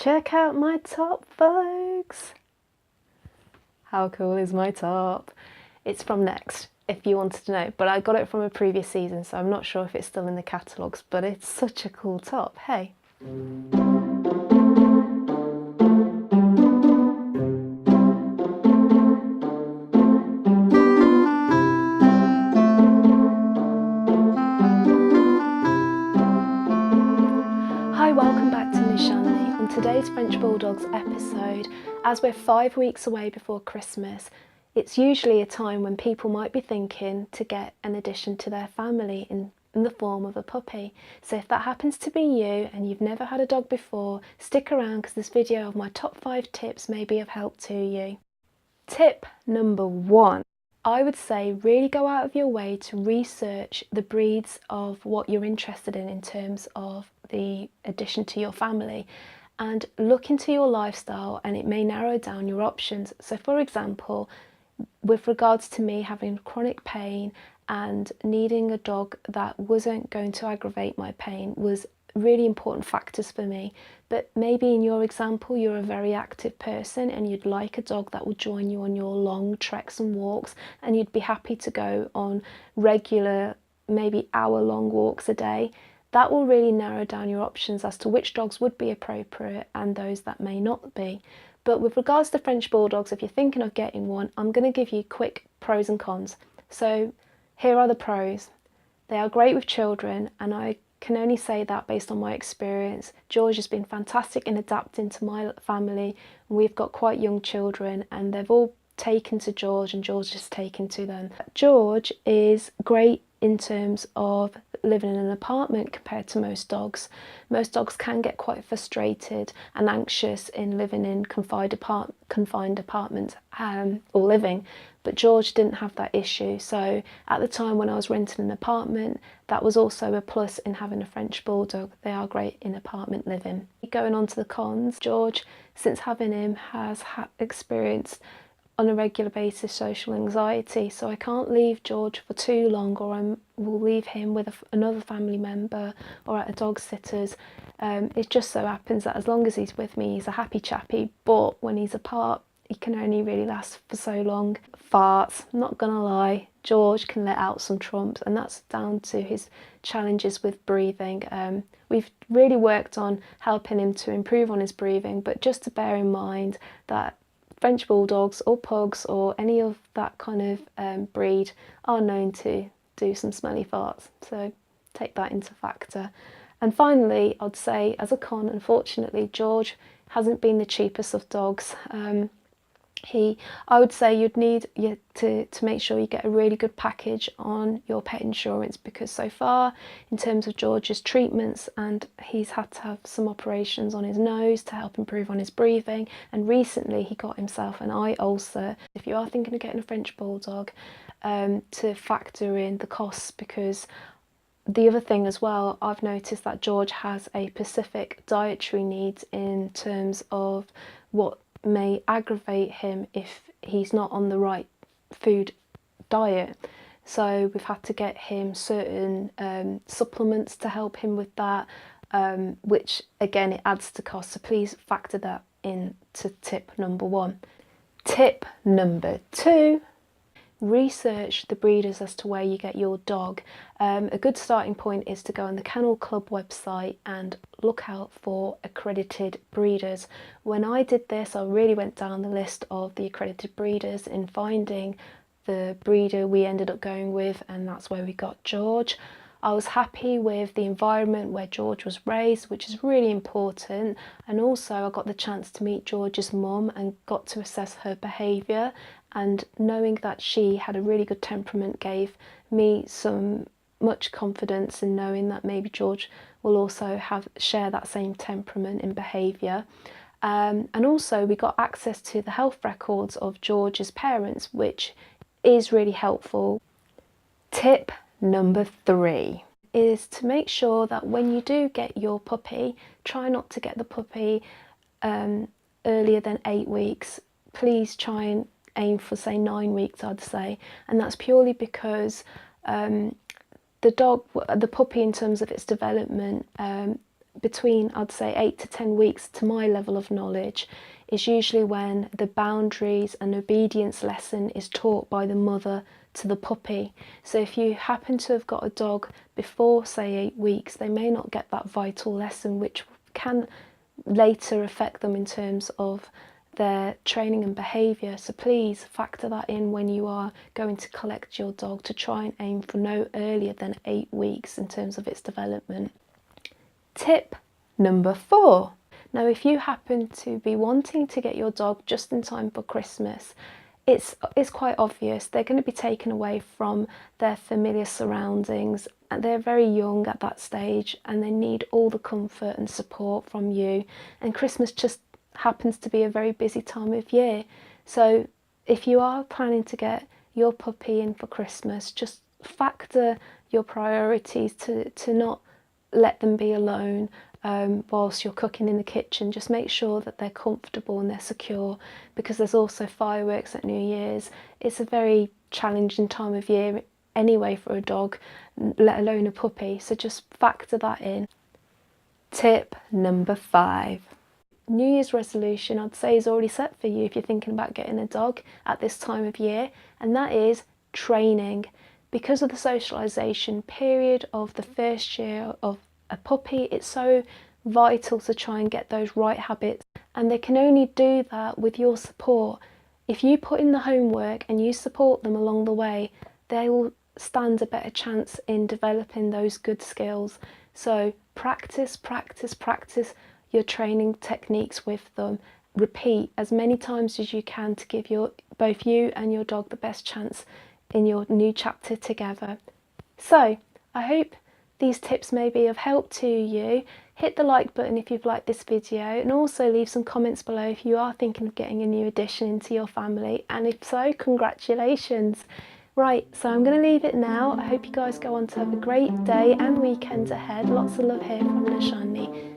Check out my top, folks! How cool is my top? It's from Next, if you wanted to know, but I got it from a previous season, so I'm not sure if it's still in the catalogues, but it's such a cool top, hey? Hi, welcome back to Nishani. On today's French Bulldogs episode, as we're 5 weeks away before Christmas, it's usually a time when people might be thinking to get an addition to their family in the form of a puppy. So if that happens to be you and you've never had a dog before, stick around because this video of my top 5 tips may be of help to you. Tip number 1. I would say really go out of your way to research the breeds of what you're interested in terms of the addition to your family, and look into your lifestyle, and it may narrow down your options. So for example, with regards to me having chronic pain and needing a dog that wasn't going to aggravate my pain was really important factors for me. But maybe in your example you're a very active person and you'd like a dog that will join you on your long treks and walks, and you'd be happy to go on regular, maybe hour-long walks a day. That will really narrow down your options as to which dogs would be appropriate and those that may not be. But with regards to French Bulldogs, if you're thinking of getting one, I'm going to give you quick pros and cons. So here are the pros. They are great with children, and I can only say that based on my experience. George has been fantastic in adapting to my family. We've got quite young children and they've all taken to George and George has taken to them. George is great in terms of living in an apartment compared to most dogs. Most dogs can get quite frustrated and anxious in living in confined apartments or living, but George didn't have that issue. So at the time when I was renting an apartment, that was also a plus in having a French Bulldog. They are great in apartment living. Going on to the cons, George, since having him, has experienced on a regular basis social anxiety, so I can't leave George for too long, or I will leave him with another family member or at a dog sitter's. It just so happens that as long as he's with me, he's a happy chappy, but when he's apart, he can only really last for so long. Farts, not gonna lie, George can let out some trumps, and that's down to his challenges with breathing. We've really worked on helping him to improve on his breathing, but just to bear in mind that French Bulldogs or Pugs or any of that kind of breed are known to do some smelly farts, so take that into factor. And finally, I'd say as a con, unfortunately, George hasn't been the cheapest of dogs. I would say you'd need to make sure you get a really good package on your pet insurance, because so far in terms of George's treatments, and he's had to have some operations on his nose to help improve on his breathing, and recently he got himself an eye ulcer. If you are thinking of getting a French Bulldog, to factor in the costs, because the other thing as well, I've noticed that George has a specific dietary needs in terms of what may aggravate him if he's not on the right food diet. So we've had to get him certain supplements to help him with that, which again, it adds to cost. So please factor that into tip number 1. Tip number 2. Research the breeders as to where you get your dog. A good starting point is to go on the Kennel Club website and look out for accredited breeders. When I did this, I really went down the list of the accredited breeders in finding the breeder we ended up going with, and that's where we got George. I was happy with the environment where George was raised, which is really important, and also I got the chance to meet George's mum and got to assess her behaviour, and knowing that she had a really good temperament gave me some much confidence in knowing that maybe George will also share that same temperament in behaviour. And also we got access to the health records of George's parents, which is really helpful. Tip number 3 is to make sure that when you do get your puppy, try not to get the puppy earlier than 8 weeks. Please try and aim for, say, 9 weeks, I'd say, and that's purely because the puppy, in terms of its development, between, I'd say, 8 to 10 weeks to my level of knowledge, is usually when the boundaries and obedience lesson is taught by the mother to the puppy. So if you happen to have got a dog before, say, 8 weeks, they may not get that vital lesson, which can later affect them in terms of their training and behaviour. So please factor that in when you are going to collect your dog, to try and aim for no earlier than 8 weeks in terms of its development. Tip number 4. Now, if you happen to be wanting to get your dog just in time for Christmas, it's quite obvious they're going to be taken away from their familiar surroundings, and they're very young at that stage and they need all the comfort and support from you, and Christmas just happens to be a very busy time of year. So if you are planning to get your puppy in for Christmas, just factor your priorities to not let them be alone whilst you're cooking in the kitchen. Just make sure that they're comfortable and they're secure, because there's also fireworks at New Year's. It's a very challenging time of year anyway for a dog, let alone a puppy, so just factor that in. Tip number 5. New Year's resolution, I'd say, is already set for you if you're thinking about getting a dog at this time of year, and that is training. Because of the socialisation period of the first year of a puppy, it's so vital to try and get those right habits, and they can only do that with your support. If you put in the homework and you support them along the way, they will stand a better chance in developing those good skills. So practice your training techniques with them. Repeat as many times as you can to give both you and your dog the best chance in your new chapter together. So I hope these tips may be of help to you. Hit the like button if you've liked this video, and also leave some comments below if you are thinking of getting a new addition into your family, and if so, congratulations. Right, so I'm going to leave it now. I hope you guys go on to have a great day and weekend ahead. Lots of love here from Nishani.